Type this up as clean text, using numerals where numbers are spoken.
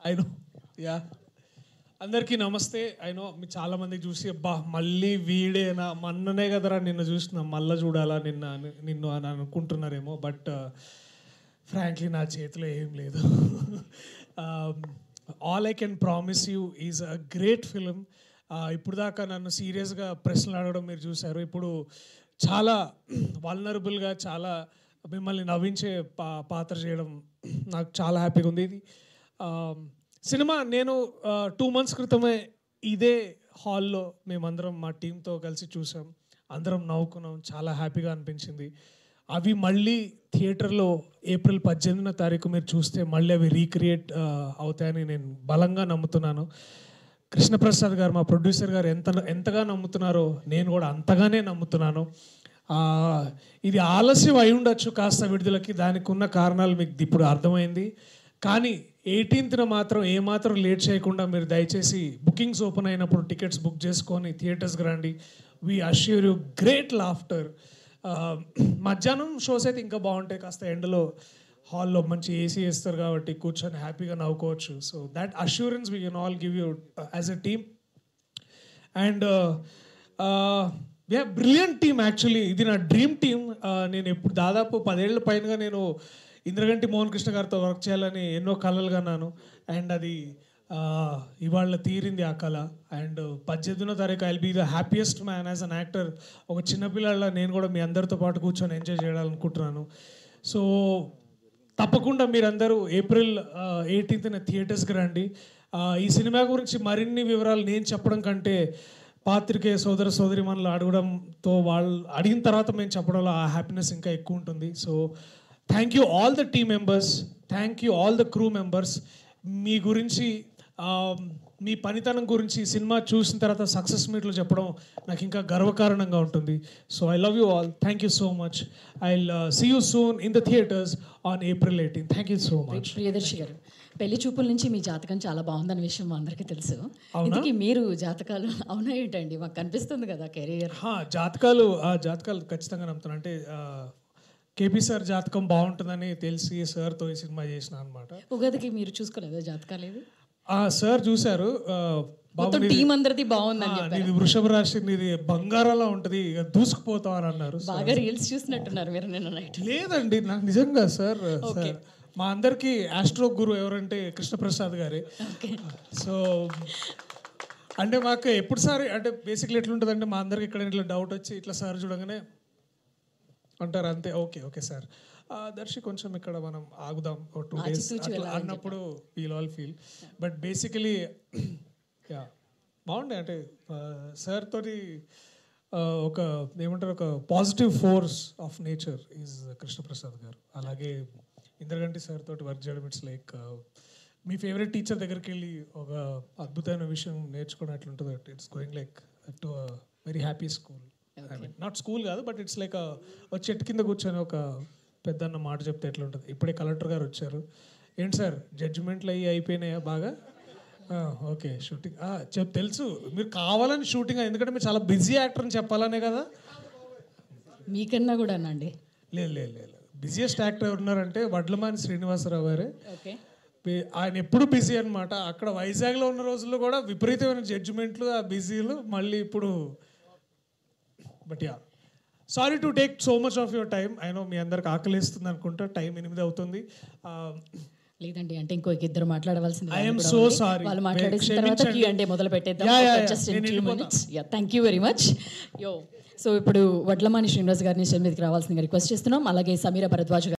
I know yeah అందరికీ నమస్తే. I know మీ చాలామందికి చూసి అబ్బా మళ్ళీ వీడేనా మొన్ననే కదరా నిన్ను చూసిన మళ్ళీ చూడాలా నిన్ను అని అనుకుంటున్నారేమో. బట్ ఫ్రాంక్లీ నా చేతిలో ఏం లేదు. All I can promise you is a great film. ఇప్పుడు దాకా నన్ను సీరియస్గా ప్రశ్నలు అడగడం మీరు చూశారు. ఇప్పుడు చాలా వల్నరబుల్గా చాలా మిమ్మల్ని నవ్వించే పాత్ర చేయడం నాకు చాలా హ్యాపీగా ఉంది. ఇది సినిమా నేను 2 months క్రితమే ఇదే హాల్లో మేమందరం మా టీంతో కలిసి చూసాం. అందరం నవ్వుకున్నాం, చాలా హ్యాపీగా అనిపించింది. అవి మళ్ళీ థియేటర్లో April 18 మీరు చూస్తే మళ్ళీ అవి రీక్రియేట్ అవుతాయని నేను బలంగా నమ్ముతున్నాను. కృష్ణప్రసాద్ గారు మా ప్రొడ్యూసర్ గారు ఎంతగా నమ్ముతున్నారో నేను కూడా అంతగానే నమ్ముతున్నాను. ఇది ఆలస్యం అయి ఉండొచ్చు కాస్త విడుదలకి, దానికి ఉన్న కారణాలు మీకు ఇప్పుడు అర్థమైంది. కానీ 18న మాత్రం ఏమాత్రం లేట్ చేయకుండా మీరు దయచేసి బుకింగ్స్ ఓపెన్ అయినప్పుడు టికెట్స్ బుక్ చేసుకొని థియేటర్స్కి రండి. We assure you great laughter. మధ్యాహ్నం షోస్ అయితే ఇంకా బాగుంటాయి, కాస్త ఎండలో హాల్లో మంచి ఏసీ వేస్తారు కాబట్టి కూర్చొని హ్యాపీగా నవ్వుకోవచ్చు. So that assurance we can all give you as a team. And brilliant team. Actually ఇది నా డ్రీమ్ టీమ్. నేను ఎప్పుడు దాదాపు 10 ఏళ్ల పైనగా నేను ఇంద్రగంటి మోహన్ కృష్ణ గారితో వర్క్ చేయాలని ఎన్నో కళలు కన్నాను. అండ్ అది ఇవాళ తీరింది ఆ కళ. అండ్ 18వ తారీఖు I'll be the happiest man as an actor. ఒక చిన్నపిల్లల నేను కూడా మీ అందరితో పాటు కూర్చొని ఎంజాయ్ చేయాలనుకుంటున్నాను. సో తప్పకుండా మీరందరూ April 18న థియేటర్స్కి రండి. ఈ సినిమా గురించి మరిన్ని వివరాలు నేను చెప్పడం కంటే పాత్రికే సోదర సోదరిమణులు అడగడంతో వాళ్ళు అడిగిన తర్వాత మేము చెప్పడంలో ఆ హ్యాపీనెస్ ఇంకా ఎక్కువ ఉంటుంది. So thank you all the team members, thank you all the crew members. మీ గురించి మీ పనితనం గురించి సినిమా చూసిన తర్వాత సక్సెస్ మీట్లో చెప్పడం నాకు ఇంకా గర్వకారణంగా ఉంటుంది. So I love you all. Thank you so much. I will see you soon in the theatres on April 18. Thank you so much. Priyadarshi garu, పెళ్లి చూపుల నుంచి మీ జాతకం చాలా బాగుందన్న విషయం మా అందరికీ తెలుసు. ఇంతకీ మీరు జాతకాలు అవునా ఏంటండి? మాకు కనిపిస్తుంది కదా కెరీర్. జాతకాలు ఖచ్చితంగా నమ్ముతాను. అంటే కేపీ సార్ జాతకం బాగుంటుందని తెలిసి సార్తో ఈ సినిమా చేసిన అనమాట. ఉగాదికి మీరు చూసుకోలేదా జాతకాలు? ఏది సార్ చూశారు. టీం అందరిది బాగుందని, ఇది వృషభ రాశి, ఇది బంగారాలా ఉంటుంది, ఇక దూసుకుపోతాం అని అన్నారు. బాగా రీల్స్ చూసినట్టున్నారు మీరు నిన్న నైట్. లేదండి, నాకు నిజంగా సార్ మా అందరికీ ఆస్ట్రో గురు ఎవరంటే కృష్ణప్రసాద్ గారే. సో అంటే మాకు ఎప్పుడు సార్ అంటే బేసిక్లీ ఎట్లుంటుందంటే మా అందరికి ఇక్కడ ఇట్లా డౌట్ వచ్చి ఇట్లా సార్ చూడగానే అంటారు అంతే, ఓకే ఓకే సార్ దర్శి కొంచెం ఇక్కడ మనం ఆగుదాం 2 days అట్లా అన్నప్పుడు we'll all feel. But basically yeah బాగుండే. అంటే సార్ తోటి ఒక ఏమంటారు, ఒక positive force of nature is Krishnaprasad గారు. అలాగే ఇంద్రగంటి సార్ తోటి వర్క్ చేయడం ఇట్స్ లైక్ మీ ఫేవరెట్ టీచర్ దగ్గరికి వెళ్ళి ఒక అద్భుతమైన విషయం నేర్చుకున్నట్లుంటుంది. It's going like to very happy school. I mean not school కాదు, బట్ ఇట్స్ లైక్ ఒక చెట్టు కింద కూర్చొని ఒక పెద్దన్న మాట చెప్తే ఎట్లుంటుంది. ఇప్పుడే కలెక్టర్ గారు వచ్చారు. ఏంటి సార్ జడ్జిమెంట్లు అయిపోయినాయా బాగా? ఓకే షూటింగ్ తెలుసు మీరు కావాలని షూటింగ్, ఎందుకంటే మీరు చాలా బిజీ యాక్టర్ అని చెప్పాలనే కదా. మీకన్నా కూడా అండి. లేదు బిజియెస్ట్ యాక్టర్ ఎవరున్నారంటే వడ్లమాని శ్రీనివాసరావు గారే. ఓకే, ఆయన ఎప్పుడు బిజీ అనమాట. అక్కడ వైజాగ్లో ఉన్న రోజుల్లో కూడా విపరీతమైన జడ్జిమెంట్లు, ఆ బిజీలు మళ్ళీ ఇప్పుడు. But yeah sorry to take so much of your time. I know మీ అందరికి ఆకలిస్తుంది అనుకుంటా, టైం 8 అవుతుంది. లేదండి, అంటే ఇంకో ఇద్దరు మాట్లాడవలసింది. I'm so sorry. వాళ్ళు మాట్లాడేసిన తర్వాత అంటే మొదలు పెట్టేద్దాం. Thank you very much. So ఇప్పుడు వడ్లమాని శ్రీనివాస్ గారిని స్టేజ్ మీదకి రావాల్సిందిగా రిక్వెస్ట్ చేస్తున్నాం. అలాగే సమీర భరద్వాజ్